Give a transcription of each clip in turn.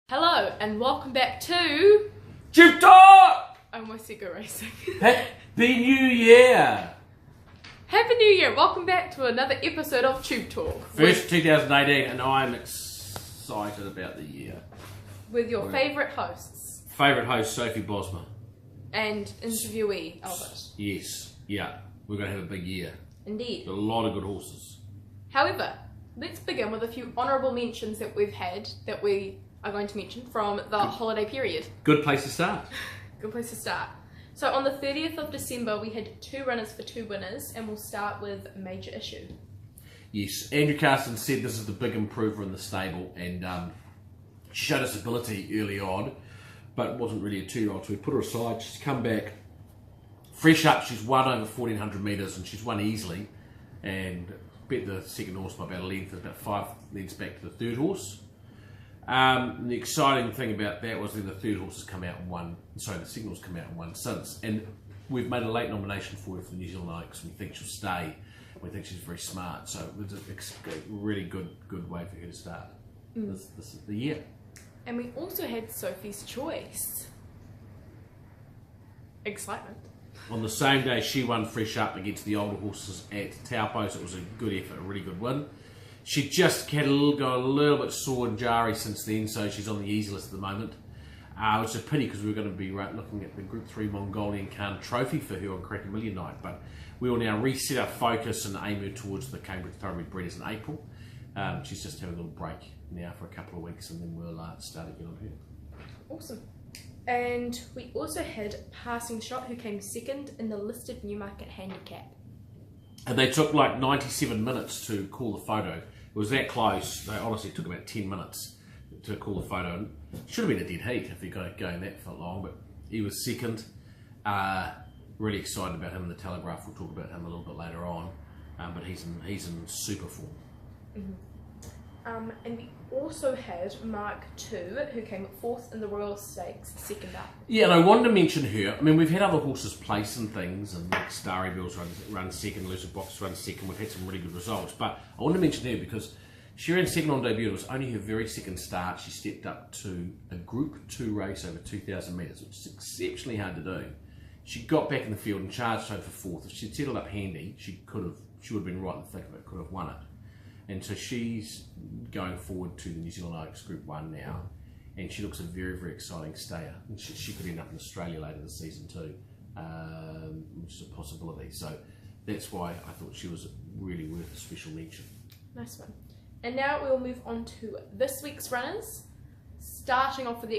Hello and welcome back to Tube Talk! I almost said Go Racing. Happy New Year! Happy New Year! Welcome back to another episode of Tube Talk. First 2018 and I'm excited about the year. With your favourite hosts. Favourite host Sophie Bosma. And interviewee Albert. Yes, yeah. We're going to have a big year. Indeed. Got a lot of good horses. However, let's begin with a few honourable mentions that we've had that we are going to mention from the holiday period. Good place to start. Good place to start. So on the 30th of December we had 2 runners for 2 winners, and we'll start with Major Issue. Yes, Andrew Carson said this is the big improver in the stable, and she showed us ability early on, but wasn't really a 2-year-old, so we put her aside. She's come back fresh up. She's won over 1400 metres and she's won easily, and bet the second horse by about a length, about 5 lengths back to the third horse. The exciting thing about that was that the third horse has come out and won, sorry, the second horse has come out and won since, and we've made a late nomination for her for the New Zealand Oaks. We think she'll stay. We think she's very smart, so it's a really good way for her to start the year. And we also had Sophie's Choice. Excitement. On the same day, she won fresh up against the older horses at Taupo, so it was a good effort, a really good win. She just had got a little bit sore and jarry since then, so she's on the easy list at the moment. Which is a pity because we were going to be looking at the Group 3 Mongolian Khan Trophy for her on Cracker Million Night, but we will now reset our focus and aim her towards the Cambridge Thoroughbred Breeders in April. She's just having a little break now for a couple of weeks, and then we'll start again on her. Awesome. And we also had Passing Shot, who came second in the listed Newmarket handicap. And they took like 97 minutes to call the photo. It was that close. They honestly took about 10 minutes to call the photo. And it should have been a dead heat if he got going that for long, but he was second. Really excited about him in the Telegraph. We'll talk about him a little bit later on. But he's in super form. Mm-hmm. And we also had Mark II, who came 4th in the Royal Stakes, second up. Yeah, and I wanted to mention her. I mean, we've had other horses place and things, and Starry Bills run second, Lucid Box run second. We've had some really good results, but I want to mention her because she ran second on debut. It was only her very second start. She stepped up to a Group 2 race over 2,000 metres, which is exceptionally hard to do. She got back in the field and charged home for 4th. If she'd settled up handy, she would have been right in the thick of it, could have won it. And so she's going forward to the New Zealand Oaks Group 1 now, and she looks a very, very exciting stayer. And she could end up in Australia later this season too, which is a possibility. So that's why I thought she was really worth a special mention. Nice one. And now we'll move on to this week's runners, starting off with the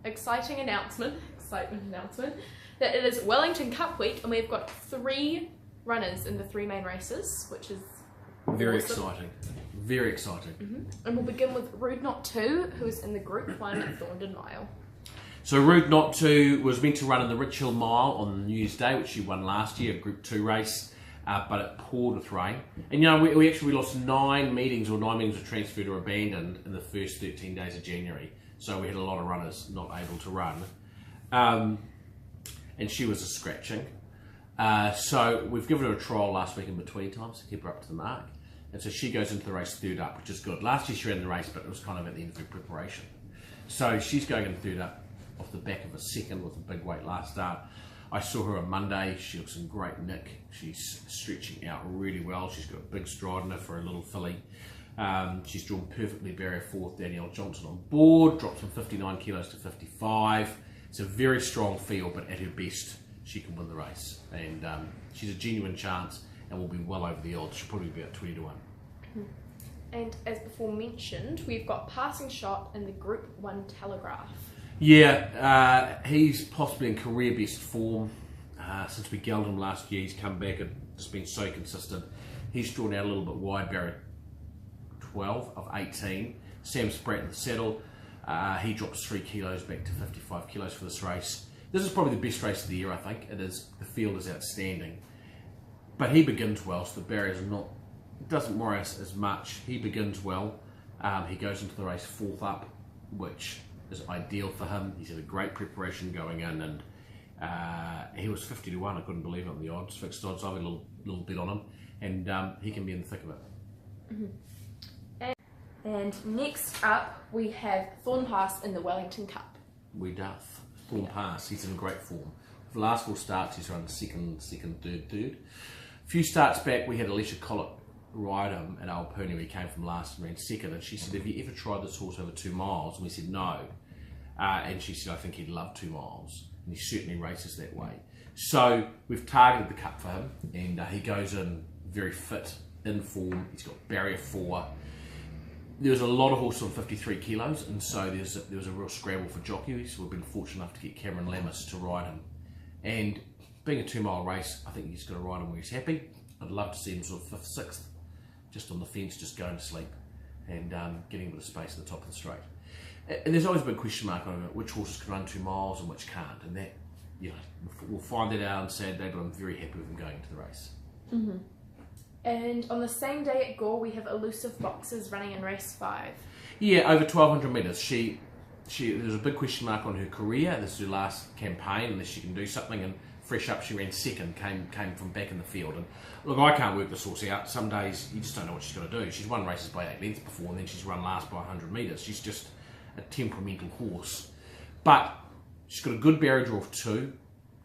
exciting announcement that it is Wellington Cup week, and we've got 3 runners in the 3 main races, which is very awesome. exciting. Very exciting. Mm-hmm. And we'll begin with Rude Not 2, who is in the Group 1 at Thorndon Mile. So Rude Not 2 was meant to run in the Rich Hill Mile on New Year's Day, which she won last year, a Group 2 race, but it poured with rain. And you know, we actually lost 9 meetings were transferred or abandoned in the first 13 days of January. So we had a lot of runners not able to run. And she was a scratching. So we've given her a trial last week in between times to keep her up to the mark. And so she goes into the race third up, which is good. Last year she ran the race, but it was kind of at the end of her preparation. So she's going in third up off the back of a second with a big weight last start. I saw her on Monday. She looks in great nick. She's stretching out really well. She's got a big stride in her for a little filly. She's drawn perfectly barrier 4th. Danielle Johnson on board, drops from 59 kilos to 55. It's a very strong field, but at her best, she can win the race. And she's a genuine chance and will be well over the odds. She'll probably be about 20 to 1. And as before mentioned, we've got Passing Shot in the Group 1 Telegraph. Yeah, he's possibly in career best form. Since we gelded him last year, he's come back and just been so consistent. He's drawn out a little bit wide, barrier 12 of 18. Sam Spratt in the saddle. He drops 3 kilos back to 55 kilos for this race. This is probably the best race of the year, I think. It is. The field is outstanding. But he begins well, so the barriers are not, it doesn't worry us as much. He begins well. He goes into the race 4th up, which is ideal for him. He's had a great preparation going in, and he was 50 to 1. I couldn't believe it on the odds, fixed odds. I had a little bit on him, and he can be in the thick of it. Mm-hmm. And next up, we have Thorn Pass in the Wellington Cup. We doth. Thorn Pass, he's in great form. For the last 4 starts, he's run second, third. A few starts back, we had Alicia Collett ride him at Alpernia. He came from last and ran second, and she said, have you ever tried this horse over 2 miles? And we said, no. And she said, I think he'd love 2 miles. And he certainly races that way. So we've targeted the Cup for him, and he goes in very fit, in form. He's got barrier 4. There was a lot of horses on 53 kilos, and so there was a real scramble for jockeys. We've been fortunate enough to get Cameron Lammas to ride him. And being a 2-mile race, I think he's got to ride him where he's happy. I'd love to see him sort of 5th, 6th, just on the fence, just going to sleep and getting a bit of space at the top of the straight. And there's always been a question mark on which horses can run 2 miles and which can't, and that, we'll find that out on Saturday, but I'm very happy with him going into the race. Mm-hmm. And on the same day at Gore, we have Elusive Boxers running in race 5. Yeah, over 1,200 metres. There's a big question mark on her career. This is her last campaign, unless she can do something. And fresh up, she ran second, came from back in the field. And look, I can't work this horse out. Some days you just don't know what she's going to do. She's won races by 8 lengths before, and then she's run last by 100 metres. She's just a temperamental horse. But she's got a good barrier draw of 2.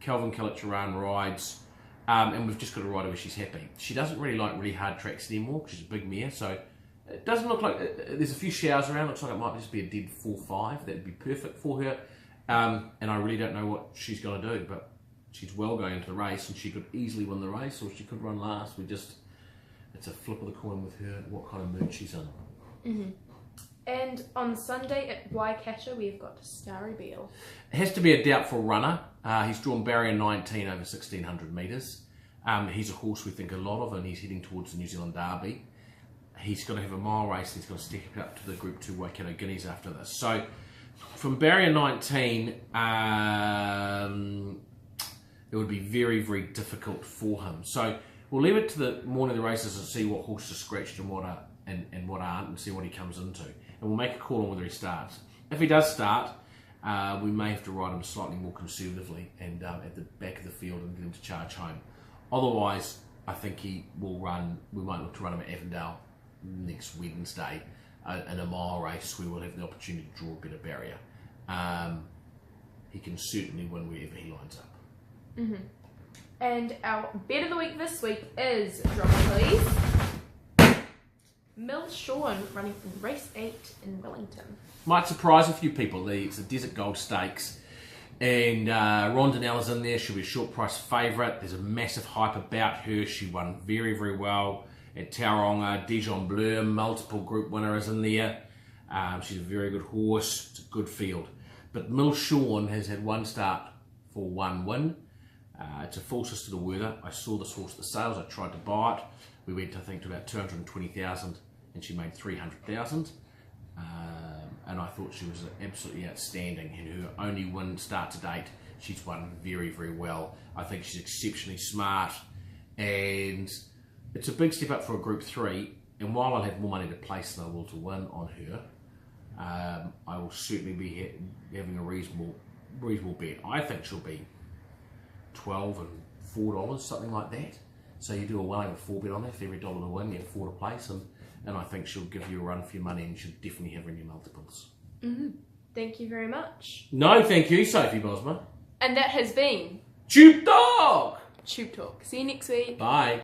Calvin Kilitcharan rides. And we've just got to ride her where she's happy. She doesn't really like really hard tracks anymore because she's a big mare, so it doesn't look like there's a few showers around. Looks like it might just be a dead 4-5. That'd be perfect for her. And I really don't know what she's going to do, but she's well going into the race, and she could easily win the race, or she could run last. It's a flip of the coin with her, what kind of mood she's in. Mm-hmm. And on Sunday at Waikato, we've got Starry Beale. It has to be a doubtful runner. He's drawn barrier 19 over 1,600 metres. He's a horse we think a lot of, and he's heading towards the New Zealand Derby. He's going to have a mile race, and he's going to step up to the Group 2 Waikato Guineas after this. So, from barrier 19, it would be very, very difficult for him. So, we'll leave it to the morning of the races and see what horses are scratched and what aren't, and see what he comes into. And we'll make a call on whether he starts. If he does start, we may have to ride him slightly more conservatively and at the back of the field and get him to charge home. Otherwise, I think he will run. We might look to run him at Avondale next Wednesday in a mile race where we'll have the opportunity to draw a better barrier. He can certainly win wherever he lines up. Mm-hmm. And our bet of the week this week is, drum roll please, Mill Sean running from race 8 in Wellington. Might surprise a few people. It's the Desert Gold Stakes, and Rondinelle's in there. She'll be a short price favourite. There's a massive hype about her. She won very, very well at Tauranga. Dijon Bleu, multiple group winner, is in there. She's a very good horse. It's a good field. But Mill Sean has had 1 start for 1 win. It's a full sister to Werther. I saw this horse at the sales. I tried to buy it. We went, I think, to about 220,000, and she made 300,000. And I thought she was absolutely outstanding. In her only win start to date, she's won very, very well. I think she's exceptionally smart, and it's a big step up for a Group 3. And while I'll have more money to place than I will to win on her, I will certainly be having a reasonable bet. I think she'll be $12 and $4, something like that. So you do a well over 4 bet on that. For every dollar to win, you have 4 to place, and I think she'll give you a run for your money, and she'll definitely have her in your multiples. Mm-hmm. Thank you very much. No, thank you, Sophie Bosma. And that has been Tube Dog! Tube Talk. See you next week. Bye.